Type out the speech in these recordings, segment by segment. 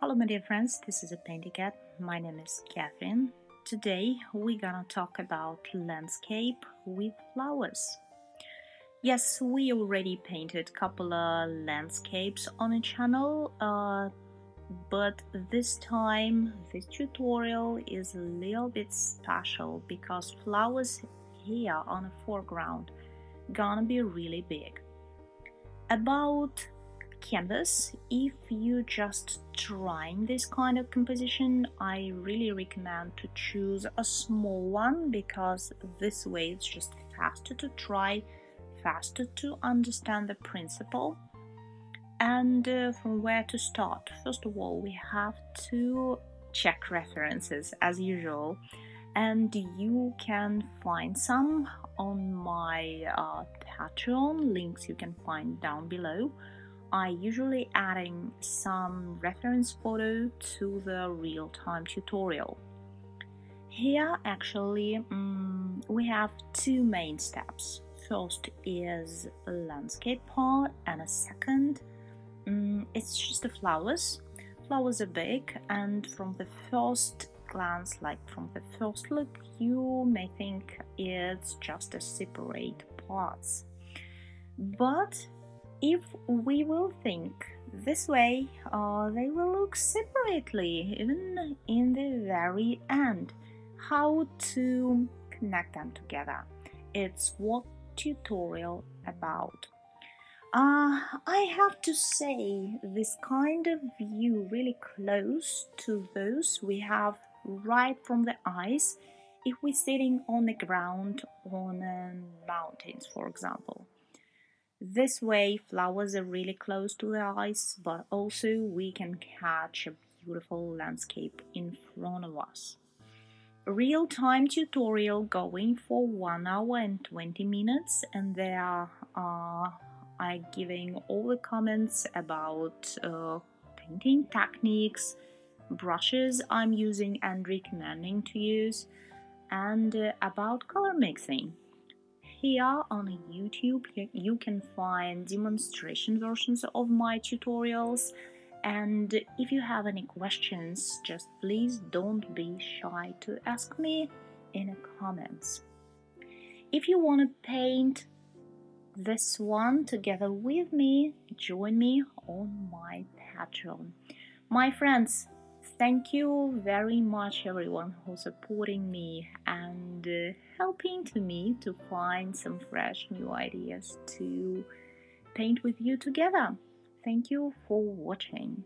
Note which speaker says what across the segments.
Speaker 1: Hello my dear friends, this is a PaintyKat. My name is Catherine. Today we're gonna talk about landscape with flowers. Yes, we already painted a couple of landscapes on the channel, but this time this tutorial is a little bit special because flowers here on the foreground gonna be really big. About canvas, if you just trying this kind of composition, I really recommend to choose a small one because this way it's just faster to try, faster to understand the principle. And from where to start? First of all, we have to check references as usual, and you can find some on my Patreon. Links you can find down below. I usually adding some reference photo to the real-time tutorial. Here actually we have two main steps. First is a landscape part, and a second it's just the flowers. Flowers are big, and from the first glance, like from the first look, you may think it's just a separate parts. But if we will think this way, they will look separately, even in the very end. How to connect them together? It's what tutorial about. I have to say, this kind of view really close to those we have right from the eyes if we're sitting on the ground on mountains, for example. This way flowers are really close to the eyes, but also we can catch a beautiful landscape in front of us. Real-time tutorial going for 1 hour and 20 minutes, and there I'm giving all the comments about painting techniques, brushes I'm using and recommending to use, and about color mixing. Here on YouTube you can find demonstration versions of my tutorials, and if you have any questions, just please don't be shy to ask me in the comments. If you want to paint this one together with me, join me on my Patreon. My friends, thank you very much everyone who's supporting me and helping to me to find some fresh new ideas to paint with you together. Thank you for watching.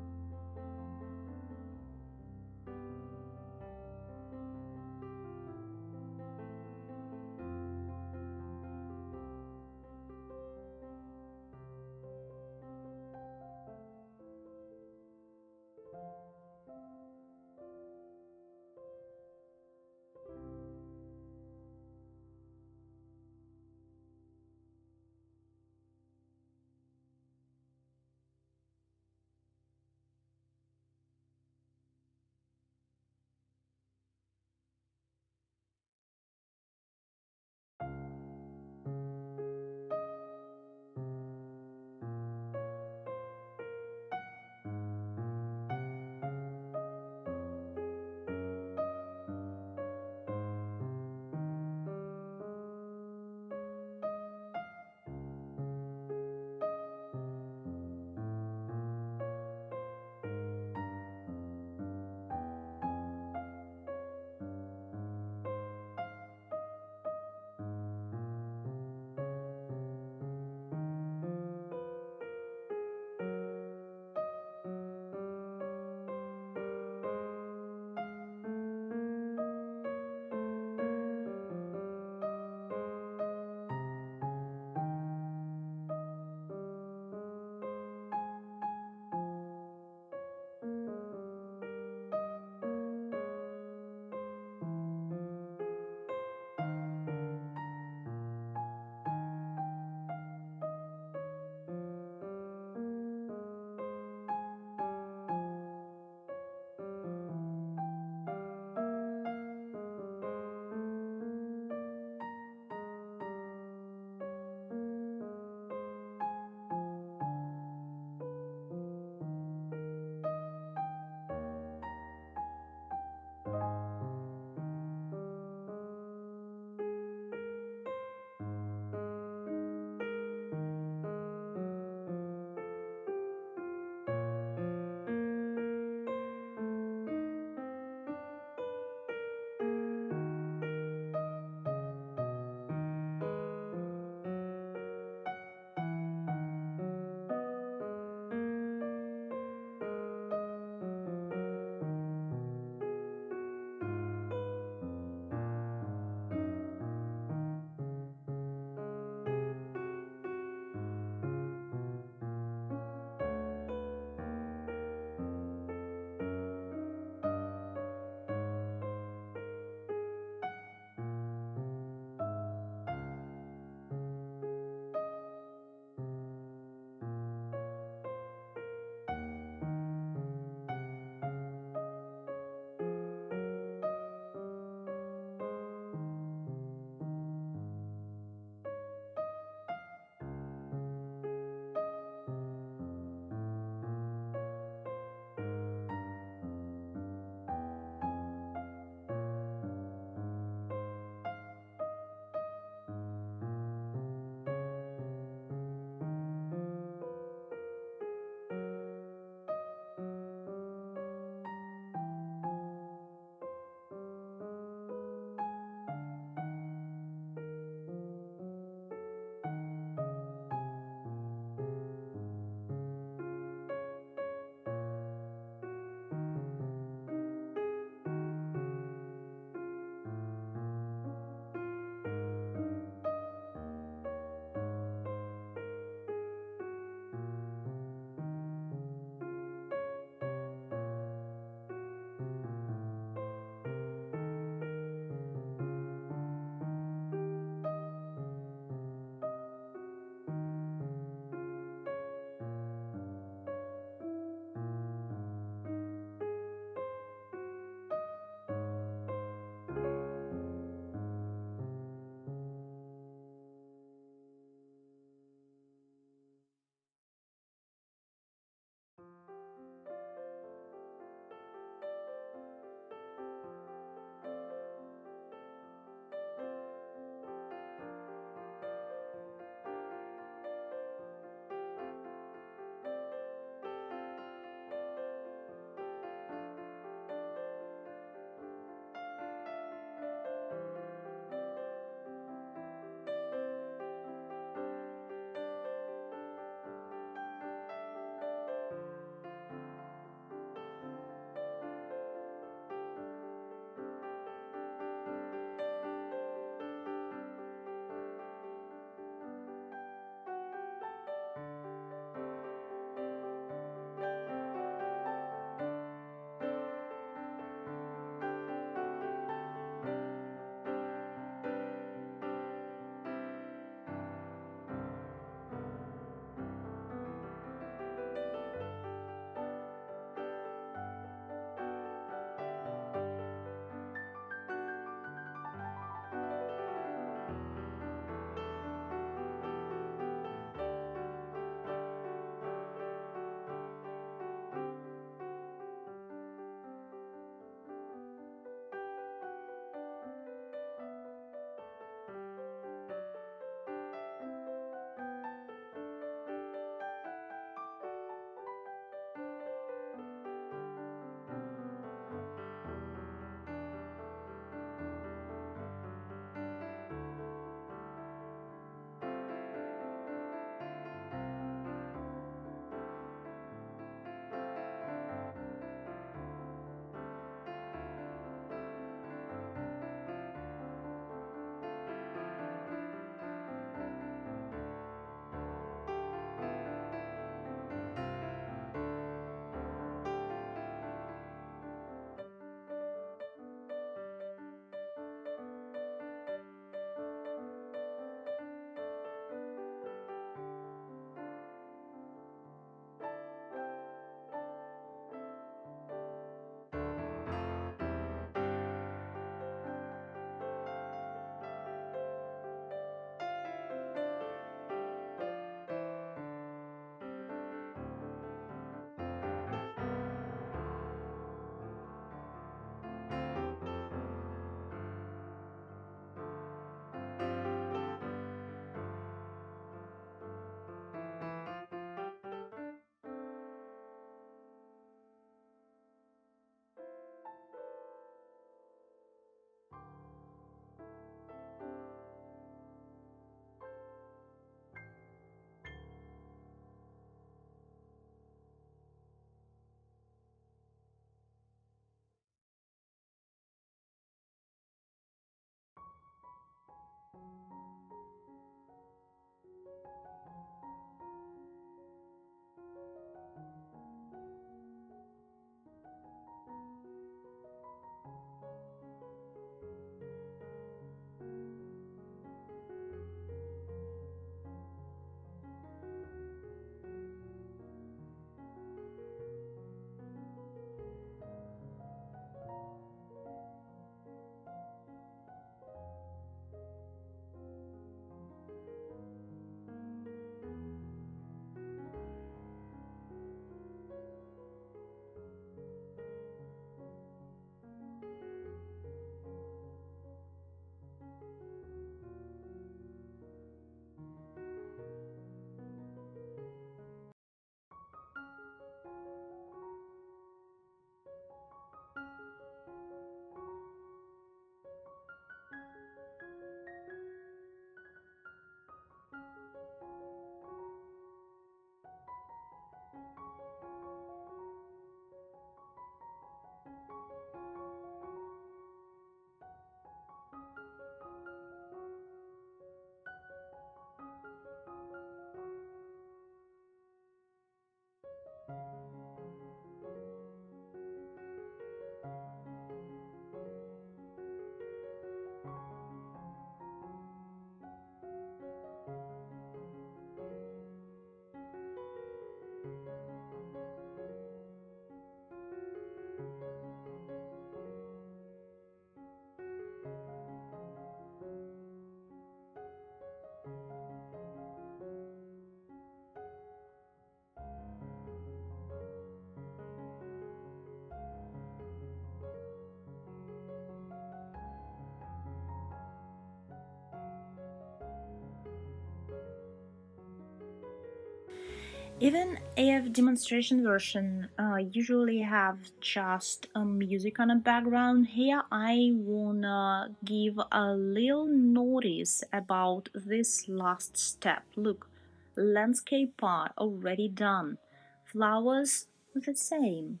Speaker 1: Even if demonstration version usually have just music on a background, here I wanna give a little notice about this last step. Look, landscape part already done, flowers the same,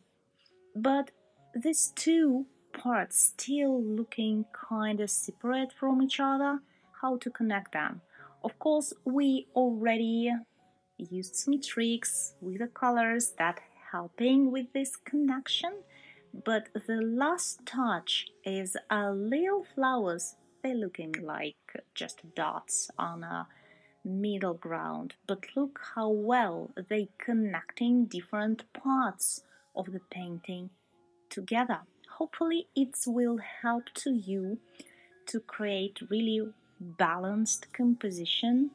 Speaker 1: but these two parts still looking kinda separate from each other. How to connect them? Of course, we already used some tricks with the colors that helping with this connection, but the last touch is a little flowers. They're looking like just dots on a middle ground, but look how well they connecting different parts of the painting together. Hopefully it will help to you to create really balanced composition.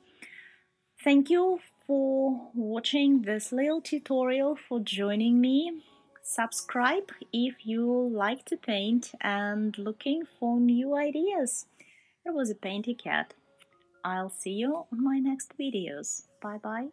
Speaker 1: Thank you for watching this little tutorial, for joining me. Subscribe if you like to paint and looking for new ideas. It was a PaintyKat. I'll see you on my next videos. Bye bye.